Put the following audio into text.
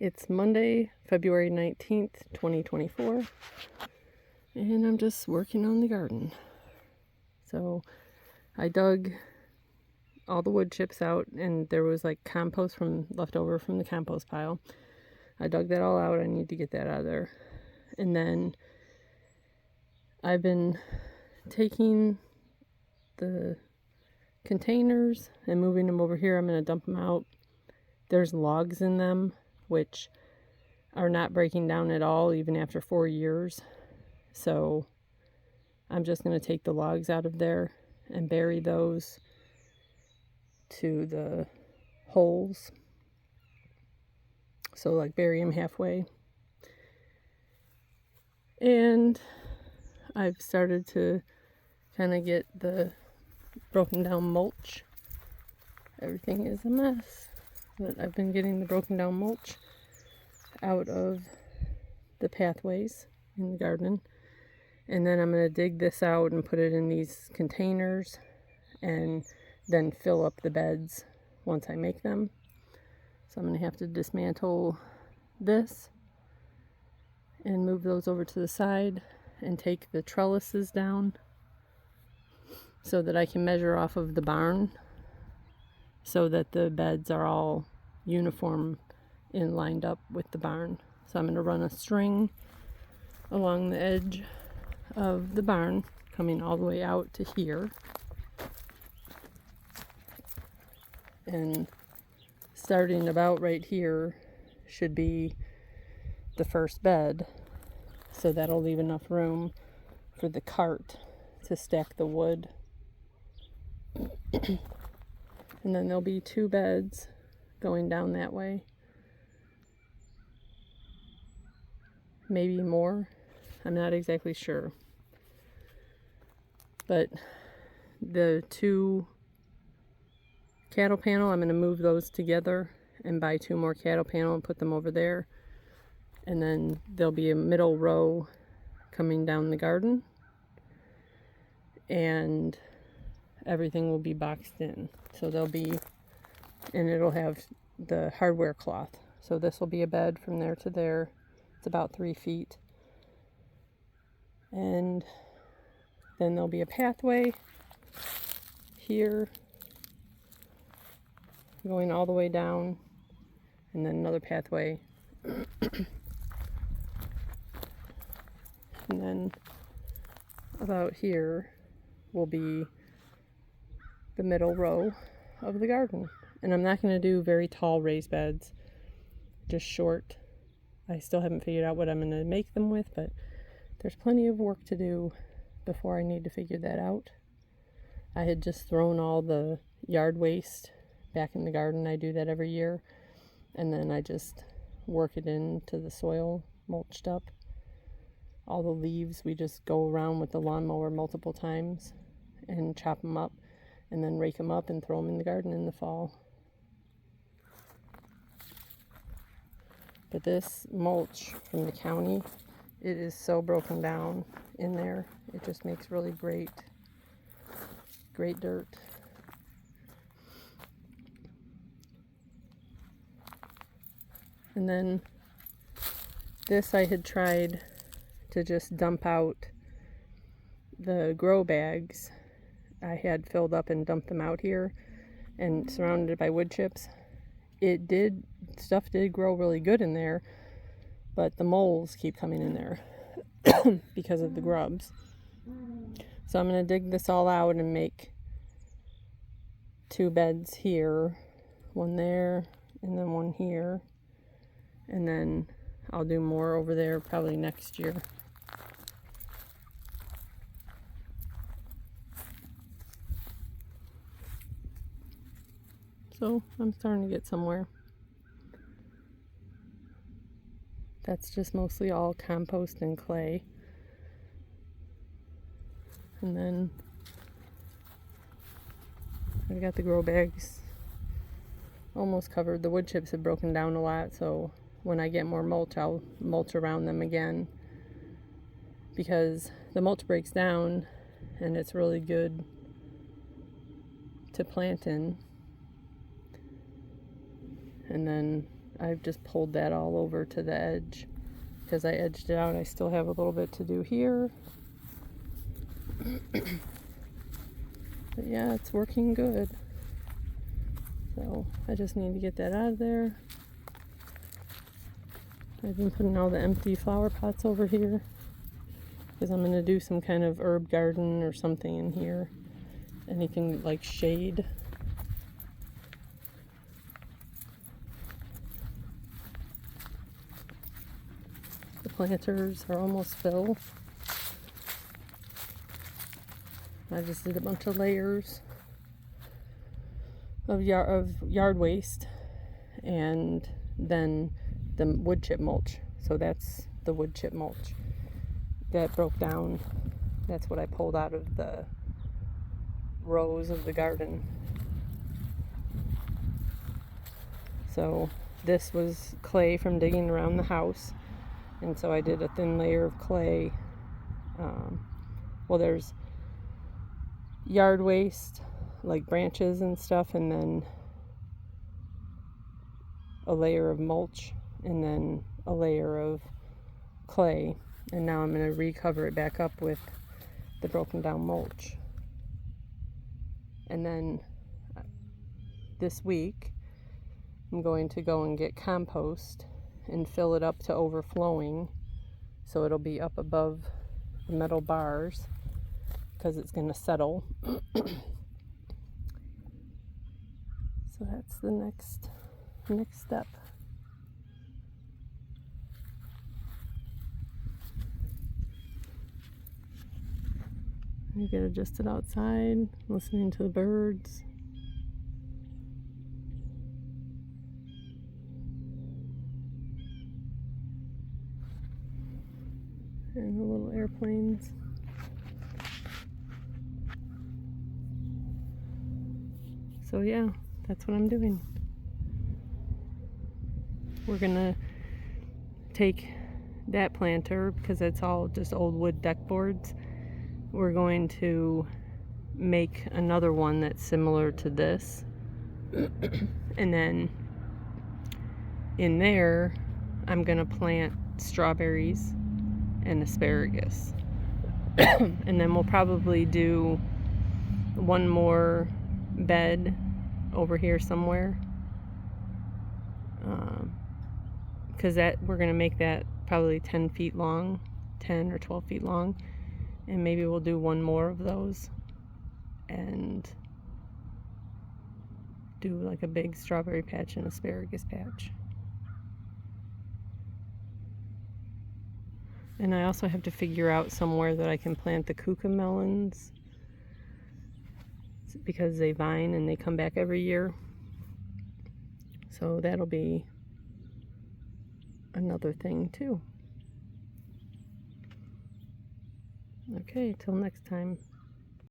It's Monday, February 19th, 2024, and I'm just working on the garden. So I dug all the wood chips out, and there was like compost left over from the compost pile. I dug that all out. I need to get that out of there. And then I've been taking the containers and moving them over here. I'm going to dump them out. There's logs in them, which are not breaking down at all, even after 4 years. So I'm just going to take the logs out of there and bury those to the holes. So like bury them halfway. And I've started to kind of get the broken down mulch. Everything is a mess, but I've been getting the broken down mulch out of the pathways in the garden. And then I'm going to dig this out and put it in these containers and then fill up the beds once I make them. So I'm going to have to dismantle this and move those over to the side and take the trellises down so that I can measure off of the barn so that the beds are all uniform and lined up with the barn. So I'm going to run a string along the edge of the barn coming all the way out to here, and starting about right here should be the first bed, so that'll leave enough room for the cart to stack the wood. And then there'll be 2 beds going down that way, maybe more, I'm not exactly sure. But the 2 cattle panel, I'm going to move those together and buy 2 more cattle panel and put them over there. And then there'll be a middle row coming down the garden, and everything will be boxed in. So there'll be, and it'll have the hardware cloth. So this will be a bed from there to there. It's about 3 feet. And then there'll be a pathway here going all the way down, and then another pathway. And then about here will be the middle row of the garden. And I'm not going to do very tall raised beds, just short. I still haven't figured out what I'm going to make them with, but there's plenty of work to do before I need to figure that out. I had just thrown all the yard waste back in the garden. I do that every year. And then I just work it into the soil, mulched up. All the leaves, we just go around with the lawnmower multiple times and chop them up and then rake them up and throw them in the garden in the fall. But this mulch from the county, it is so broken down in there. It just makes really great dirt. And then this I had tried to just dump out the grow bags I had filled up and dumped them out here and surrounded by wood chips. Stuff did grow really good in there, but the moles keep coming in there because of the grubs. So I'm going to dig this all out and make 2 beds here, one there, and then one here. And then I'll do more over there probably next year. So I'm starting to get somewhere. That's just mostly all compost and clay. And then I've got the grow bags almost covered. The wood chips have broken down a lot, so when I get more mulch, I'll mulch around them again, because the mulch breaks down and it's really good to plant in. And then I've just pulled that all over to the edge because I edged it out. I still have a little bit to do here. But yeah, it's working good. So I just need to get that out of there. I've been putting all the empty flower pots over here because I'm going to do some kind of herb garden or something in here. Anything like shade. The planters are almost full. I just did a bunch of layers of yard waste, and then the wood chip mulch. So that's the wood chip mulch that broke down. That's what I pulled out of the rows of the garden. So this was clay from digging around the house, and so I did a thin layer of clay. Well, there's yard waste, like branches and stuff, and then a layer of mulch, and then a layer of clay, and now I'm going to recover it back up with the broken down mulch. And then this week I'm going to go and get compost and fill it up to overflowing, so it'll be up above the metal bars because it's going to settle. So that's the next step. You get adjusted outside, listening to the birds. And the little airplanes. So yeah, that's what I'm doing. We're gonna take that planter, because it's all just old wood deck boards. We're going to make another one that's similar to this. And then in there, I'm gonna plant strawberries and asparagus. And then we'll probably do one more bed over here somewhere, because we're gonna make that probably 10 feet long, 10 or 12 feet long, and maybe we'll do one more of those and do like a big strawberry patch and asparagus patch. And I also have to figure out somewhere that I can plant the kuka melons, because they vine and they come back every year. So that'll be another thing too. Okay, till next time.